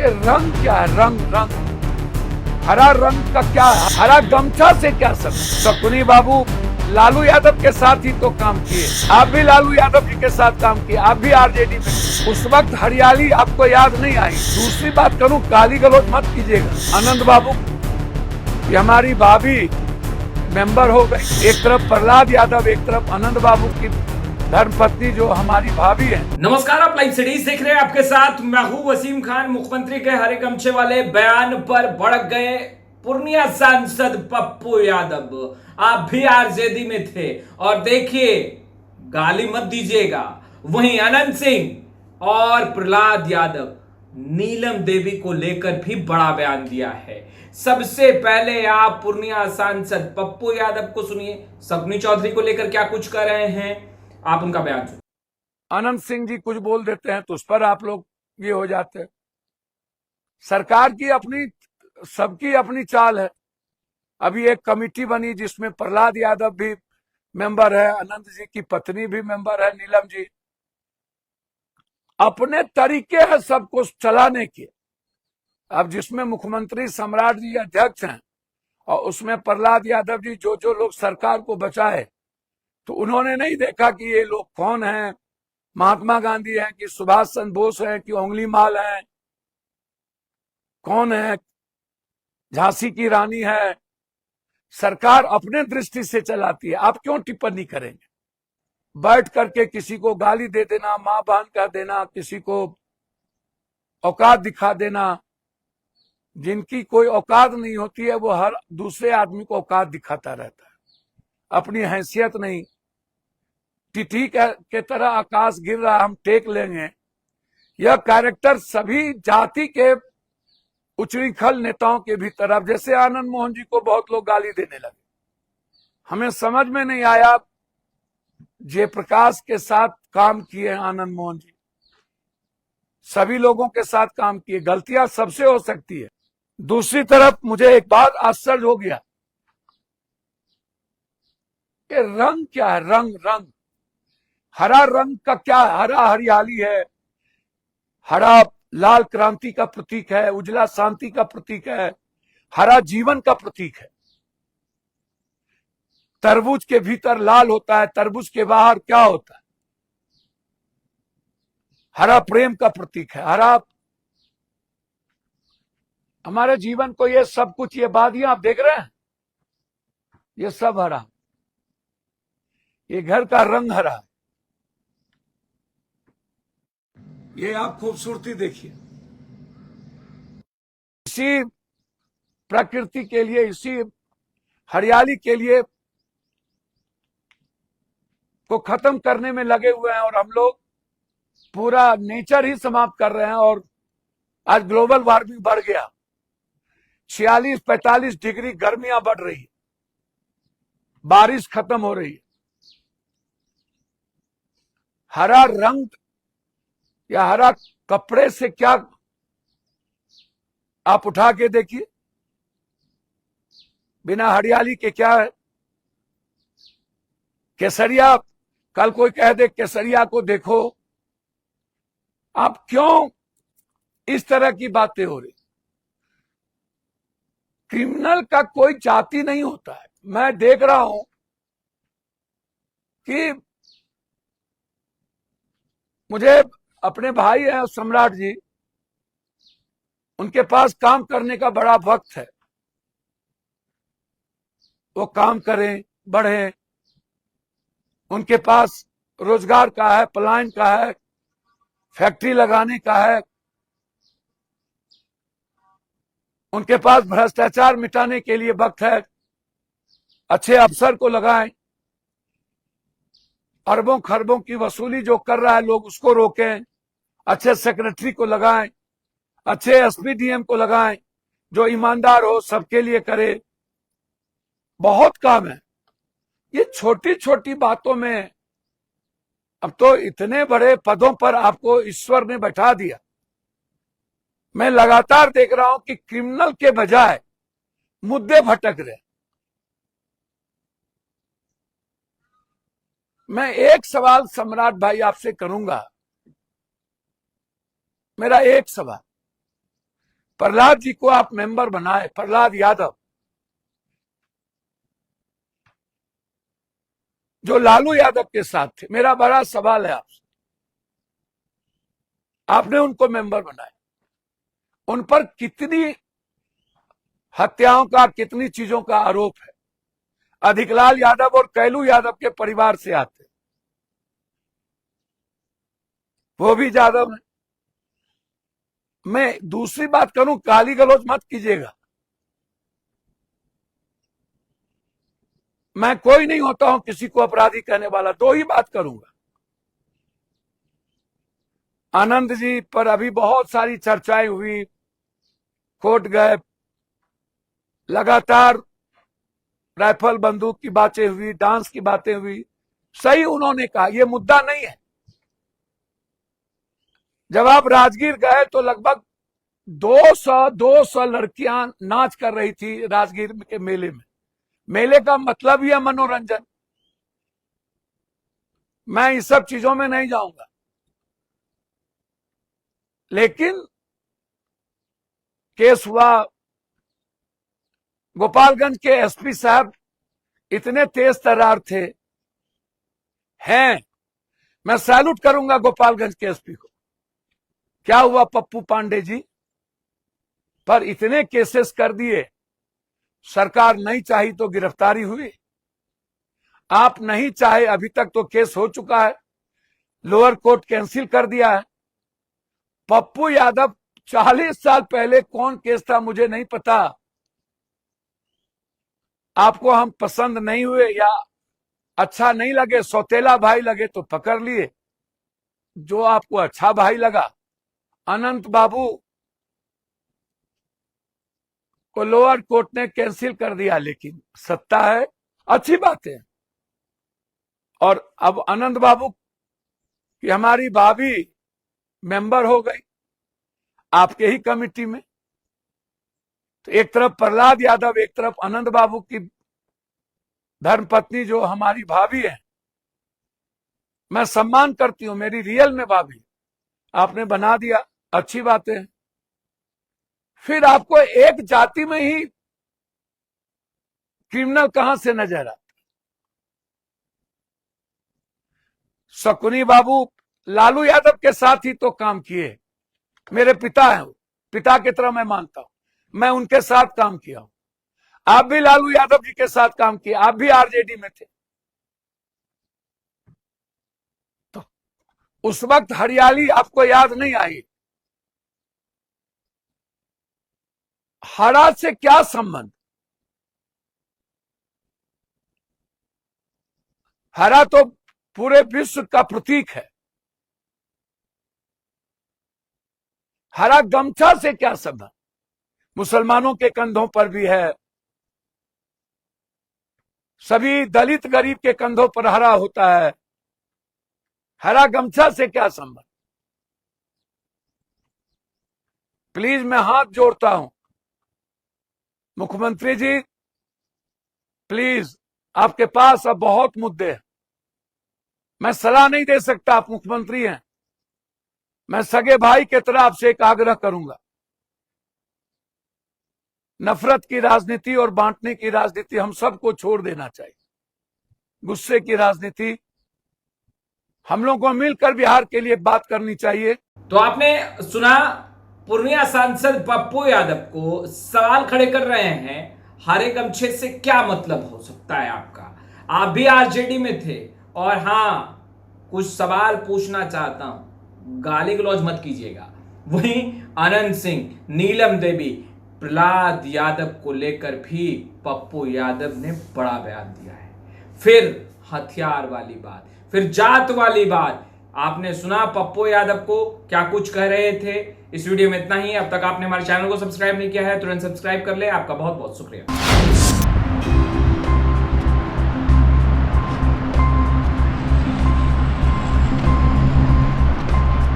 ये रंग क्या है? रंग रंग हरा रंग का क्या है? हरा गमछा से क्या सब? शकुनी बाबू लालू यादव के साथ ही तो काम किए, आप भी लालू यादव जी के साथ काम किए, आप भी आरजेडी में। उस वक्त हरियाली आपको याद नहीं आई। दूसरी बात करूं, गाली गलौज मत कीजिएगा। आनंद बाबू ये हमारी भाभी मेंबर हो गई, एक तरफ प्रहलाद यादव, एक तरफ आनंद बाबू की धर्मपत्नी जो हमारी भाभी है। नमस्कार, आप लाइव सीरीज देख रहे हैं। आपके साथ मैं हूं वसीम खान। मुख्यमंत्री के हरे गमछे वाले बयान पर भड़क गए पूर्णिया सांसद पप्पू यादव। आप भी आरजेडी में थे और देखिए, गाली मत दीजिएगा। वहीं अनंत सिंह और प्रहलाद यादव नीलम देवी को लेकर भी बड़ा बयान दिया है। सबसे पहले आप पूर्णिया सांसद पप्पू यादव को सुनिए, शकुनी चौधरी को लेकर क्या कुछ कर रहे हैं, आप उनका बयान सुनिए। अनंत सिंह जी कुछ बोल देते हैं तो उस पर आप लोग ये हो जाते हैं। सरकार की अपनी, सबकी अपनी चाल है। अभी एक कमेटी बनी जिसमें प्रहलाद यादव भी मेंबर है, अनंत जी की पत्नी भी मेंबर है, नीलम जी। अपने तरीके हैं सबको चलाने के। अब जिसमें मुख्यमंत्री सम्राट जी अध्यक्ष हैं और उसमें प्रहलाद यादव जी जो लोग सरकार को बचाए, तो उन्होंने नहीं देखा कि ये लोग कौन हैं, महात्मा गांधी हैं कि सुभाष चंद्र बोस हैं कि उंगली माल हैं, कौन है, झांसी की रानी है। सरकार अपने दृष्टि से चलाती है, आप क्यों टिप्पणी करेंगे? बैठ करके किसी को गाली दे देना, मां बहन कह देना, किसी को औकात दिखा देना। जिनकी कोई औकात नहीं होती है वो हर दूसरे आदमी को औकात दिखाता रहता है, अपनी हैसियत नहीं। तिथि के तरह आकाश गिर रहा, हम टेक लेंगे। यह कैरेक्टर सभी जाति के उच्चृंखल नेताओं के भीतर। अब जैसे आनंद मोहन जी को बहुत लोग गाली देने लगे, हमें समझ में नहीं आया। जयप्रकाश के साथ काम किए आनंद मोहन जी, सभी लोगों के साथ काम किए, गलतियां सबसे हो सकती है। दूसरी तरफ मुझे एक बात आश्चर्य हो गया कि रंग क्या है? रंग रंग हरा रंग का क्या है? हरा हरियाली है, हरा लाल क्रांति का प्रतीक है, उजला शांति का प्रतीक है, हरा जीवन का प्रतीक है। तरबूज के भीतर लाल होता है, तरबूज के बाहर क्या होता है? हरा प्रेम का प्रतीक है, हरा हमारे जीवन को, ये सब कुछ, ये वादियां आप देख रहे हैं, ये सब हरा। ये घर का रंग हरा है। ये आप खूबसूरती देखिए। इसी प्रकृति के लिए, इसी हरियाली के लिए को खत्म करने में लगे हुए हैं और हम लोग पूरा नेचर ही समाप्त कर रहे हैं। और आज ग्लोबल वार्मिंग बढ़ गया, 46-45 डिग्री गर्मियां बढ़ रही है, बारिश खत्म हो रही है। हरा रंग या हरा कपड़े से क्या, आप उठा के देखिए, बिना हरियाली के क्या है? केसरिया, कल कोई कह दे केसरिया को देखो। आप क्यों इस तरह की बातें हो रही? क्रिमिनल का कोई जाति नहीं होता है। मैं देख रहा हूं कि मुझे अपने भाई हैं सम्राट जी, उनके पास काम करने का बड़ा वक्त है, वो काम करें, बढ़े, उनके पास रोजगार का है, पलायन का है, फैक्ट्री लगाने का है, उनके पास भ्रष्टाचार मिटाने के लिए वक्त है। अच्छे अफसर को लगाएं, अरबों खरबों की वसूली जो कर रहा है लोग उसको रोकें, अच्छे सेक्रेटरी को लगाएं, अच्छे एसपीडीएम को लगाएं जो ईमानदार हो, सबके लिए करे। बहुत काम है। ये छोटी छोटी बातों में, अब तो इतने बड़े पदों पर आपको ईश्वर ने बैठा दिया। मैं लगातार देख रहा हूं कि क्रिमिनल के बजाय मुद्दे भटक रहे। मैं एक सवाल सम्राट भाई आपसे करूंगा, मेरा एक सवाल, प्रहलाद जी को आप मेंबर बनाए, प्रहलाद यादव, जो लालू यादव के साथ थे। मेरा बड़ा सवाल है आपसे, आपने उनको मेंबर बनाया, उन पर कितनी हत्याओं का, कितनी चीजों का आरोप है। अधिकलाल यादव और कैलू यादव के परिवार से आते, वो भी यादव है। मैं दूसरी बात करूं, गाली गलौज मत कीजिएगा, मैं कोई नहीं होता हूं किसी को अपराधी कहने वाला। दो ही बात करूंगा, आनंद जी पर अभी बहुत सारी चर्चाएं हुई, कोर्ट गए, लगातार राइफल बंदूक की बातें हुई, डांस की बातें हुई। सही उन्होंने कहा, यह मुद्दा नहीं है। जब आप राजगीर गए तो लगभग 200 लड़कियां नाच कर रही थी राजगीर के मेले में। मेले का मतलब ही है मनोरंजन। मैं इस सब चीजों में नहीं जाऊंगा, लेकिन केस हुआ, गोपालगंज के एसपी साहब इतने तेज तर्रार थे हैं, मैं सैल्यूट करूंगा गोपालगंज के एसपी को। क्या हुआ पप्पू पांडे जी पर इतने केसेस कर दिए, सरकार नहीं चाही तो गिरफ्तारी हुई, आप नहीं चाहे अभी तक तो केस हो चुका है, लोअर कोर्ट कैंसिल कर दिया है। पप्पू यादव 40 साल पहले कौन केस था मुझे नहीं पता, आपको हम पसंद नहीं हुए या अच्छा नहीं लगे, सौतेला भाई लगे तो पकड़ लिए, जो आपको अच्छा भाई लगा। अनंत बाबू को लोअर कोर्ट ने कैंसिल कर दिया, लेकिन सत्ता है, अच्छी बात है। और अब अनंत बाबू की हमारी भाभी मेंबर हो गई आपके ही कमेटी में। तो एक तरफ प्रहलाद यादव, एक तरफ अनंत बाबू की धर्मपत्नी जो हमारी भाभी है, मैं सम्मान करती हूं, मेरी रियल में भाभी, आपने बना दिया, अच्छी बात है। फिर आपको एक जाति में ही क्रिमिनल कहां से नजर आता? शकुनी बाबू लालू यादव के साथ ही तो काम किए, मेरे पिता हैं, पिता की तरह मैं मानता हूं, मैं उनके साथ काम किया हूं। आप भी लालू यादव जी के साथ काम किए, आप भी आरजेडी में थे। तो उस वक्त हरियाली आपको याद नहीं आई? हरा से क्या संबंध? हरा तो पूरे विश्व का प्रतीक है, हरा गमछा से क्या संबंध? मुसलमानों के कंधों पर भी है, सभी दलित गरीब के कंधों पर हरा होता है, हरा गमछा से क्या संबंध? प्लीज मैं हाथ जोड़ता हूं, मुख्यमंत्री जी प्लीज, आपके पास अब बहुत मुद्दे हैं, मैं सलाह नहीं दे सकता, आप मुख्यमंत्री हैं, मैं सगे भाई के तरह आपसे एक आग्रह करूंगा, नफरत की राजनीति और बांटने की राजनीति हम सबको छोड़ देना चाहिए। गुस्से की राजनीति, हम लोगों को मिलकर बिहार के लिए बात करनी चाहिए। तो आपने सुना, पूर्णिया सांसद पप्पू यादव को सवाल खड़े कर रहे हैं, हरे गमछे से क्या मतलब हो सकता है आपका? आप भी आरजेडी में थे, और हां कुछ सवाल पूछना चाहता हूं, गाली गलौज मत कीजिएगा। वहीं अनंत सिंह, नीलम देवी, प्रहलाद यादव को लेकर भी पप्पू यादव ने बड़ा बयान दिया है। फिर हथियार वाली बात, फिर जात वाली बात, आपने सुना पप्पू यादव को क्या कुछ कह रहे थे। इस वीडियो में इतना ही। अब तक आपने हमारे चैनल को सब्सक्राइब नहीं किया है, तुरंत सब्सक्राइब कर ले। आपका बहुत बहुत शुक्रिया।